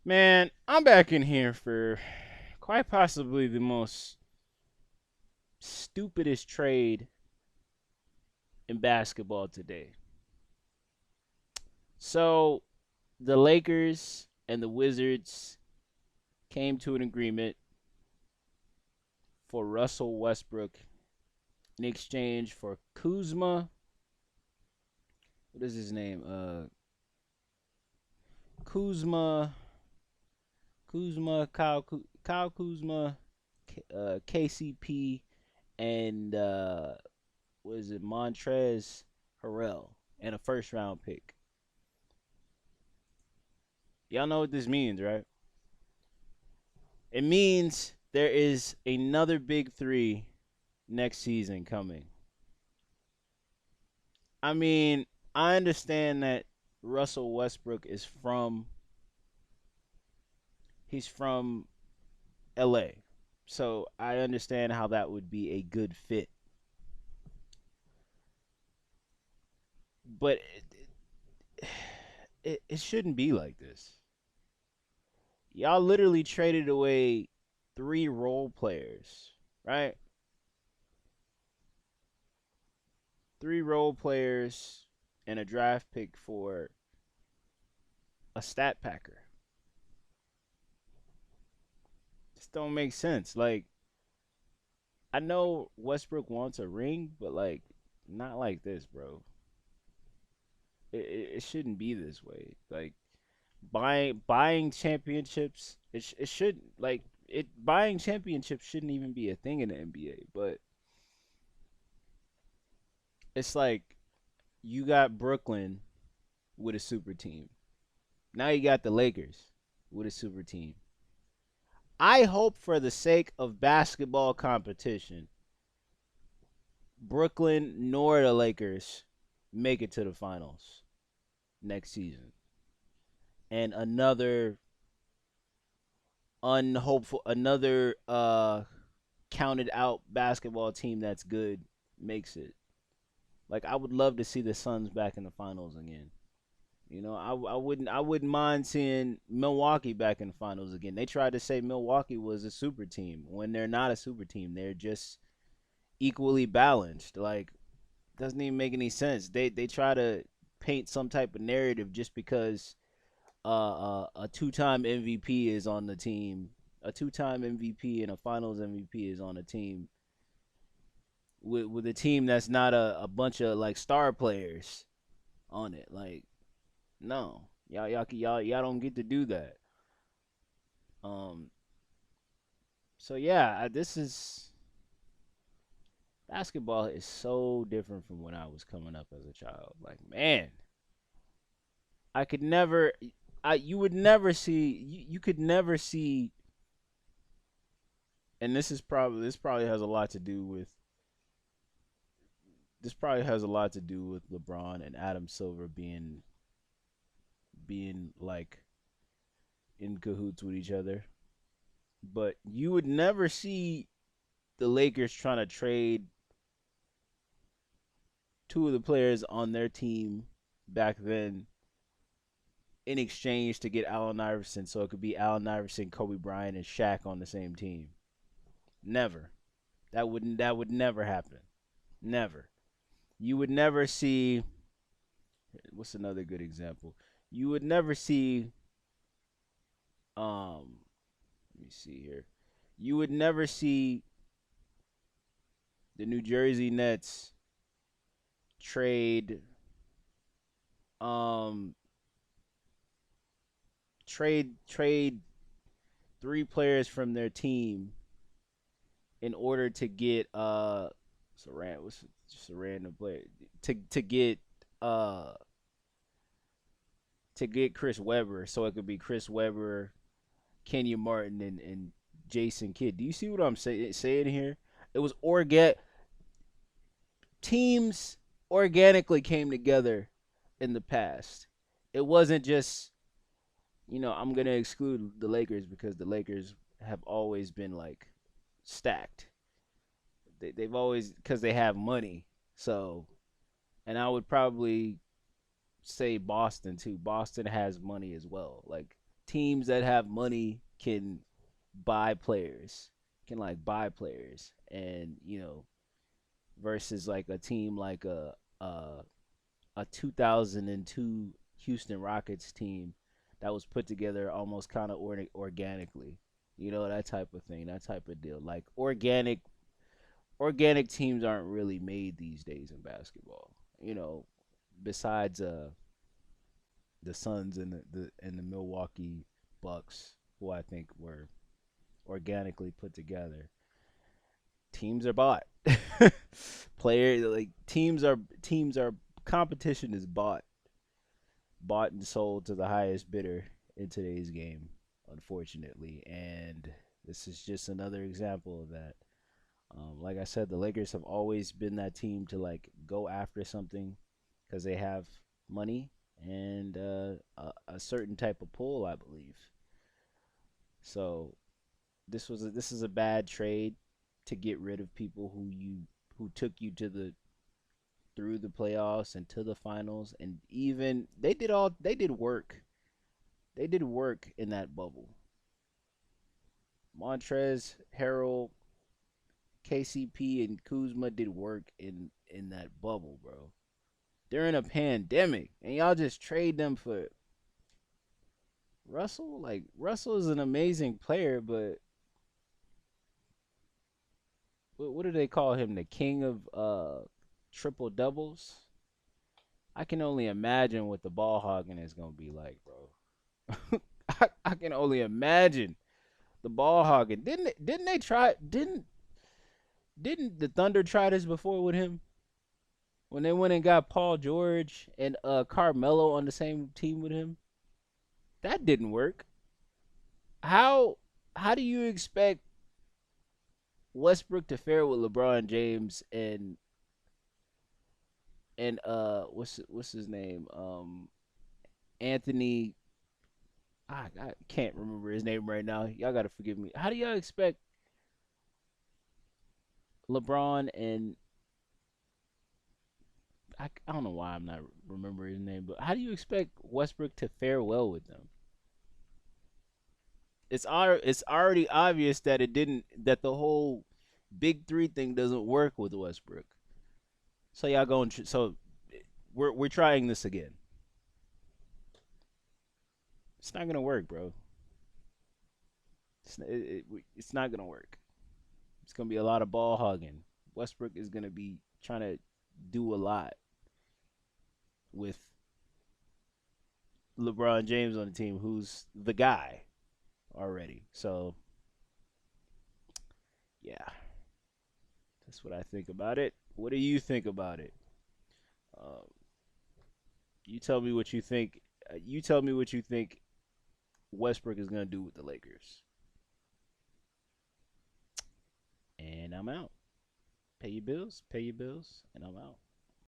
Man, I'm back in here for quite possibly the most stupidest trade in basketball today. So, the Lakers and the Wizards came to an agreement for Russell Westbrook in exchange for Kuzma. What is his name? Kuzma, Kyle Kuzma, KCP, and what is it? Montrez Harrell, and a first round pick. Y'all know what this means, right? It means there is another big three next season coming. I mean, I understand that Russell Westbrook is he's from LA. So I understand how that would be a good fit. But it shouldn't be like this. Y'all literally traded away three role players, right? Three role players and a draft pick for a stat packer. Just don't make sense. Like, I know Westbrook wants a ring, but like, not like this, bro. It shouldn't be this way. Like, buying championships, it should like it buying championships shouldn't even be a thing in the NBA. But it's like you got Brooklyn with a super team. Now you got the Lakers with a super team. I hope for the sake of basketball competition, Brooklyn nor the Lakers make it to the finals next season. And another counted out basketball team that's good makes it. Like I would love to see the Suns back in the finals again. I wouldn't mind seeing Milwaukee back in the finals again. They tried to say Milwaukee was a super team when they're not a super team. They're just equally balanced. Like doesn't even make any sense. They try to paint some type of narrative just because a two-time MVP is on the team. A two-time MVP and a Finals MVP is on a team with a team that's not a bunch of like star players on it. Like no, y'all don't get to do that. Um, so yeah, this is basketball is so different from when I was coming up as a child. Like man, I could never, you would never see, you could never see, and this probably has a lot to do with LeBron and Adam Silver being like in cahoots with each other. But you would never see the Lakers trying to trade two of the players on their team back then in exchange to get Allen Iverson, so it could be Allen Iverson, Kobe Bryant, and Shaq on the same team. Never. That would never happen. Never. You would never see. What's another good example? You would never see. Let me see here. You would never see the New Jersey Nets trade um trade three players from their team in order to get what's just a random player uh to get Chris Webber, so it could be Chris Webber, Kenya Martin, and Jason Kidd. Do you see what I'm saying here? It was teams organically came together in the past. It wasn't just I'm gonna exclude the Lakers because the Lakers have always been like stacked. They've always because they have money. So, and I would probably say Boston too. Boston has money as well. Like teams that have money can buy players, can like buy players, and versus like a team like a 2002 Houston Rockets team that was put together almost kind of organically. That type of thing, that type of deal. Like organic teams aren't really made these days in basketball. You know, besides the Suns and the Milwaukee Bucks, who I think were organically put together. Teams are bought. Players like teams are competition is bought and sold to the highest bidder in today's game, unfortunately. And this is just another example of that. Like I said, the Lakers have always been that team to like go after something because they have money and a certain type of pull, I believe. So this is a bad trade to get rid of people who took you to the through the playoffs and to the finals, and even they did work in that bubble. Montrez, Harrell, KCP, and Kuzma did work in that bubble, bro. They're in a pandemic, and y'all just trade them for Russell. Like Russell is an amazing player, but what do they call him? The king of triple doubles. I can only imagine what the ball hogging is gonna be like, bro. I can only imagine the ball hogging. Didn't they try? Didn't the Thunder try this before with him when they went and got Paul George and Carmelo on the same team with him? That didn't work. How how do you expect Westbrook to fare with LeBron James and what's his name? Anthony. I can't remember his name right now. Y'all gotta forgive me. How do y'all expect LeBron and I don't know why I'm not remembering his name, but how do you expect Westbrook to fare well with them? It's already obvious that it didn't that the whole big three thing doesn't work with Westbrook. So y'all going so we're trying this again. It's not gonna work, bro. It's not gonna work. It's gonna be a lot of ball hogging. Westbrook is gonna be trying to do a lot with LeBron James on the team, who's the guy already. So yeah, that's what I think about it. What do you think about it? Um, you tell me what you think. You tell me what you think Westbrook is gonna do with the Lakers. And I'm out. Pay your bills, and I'm out.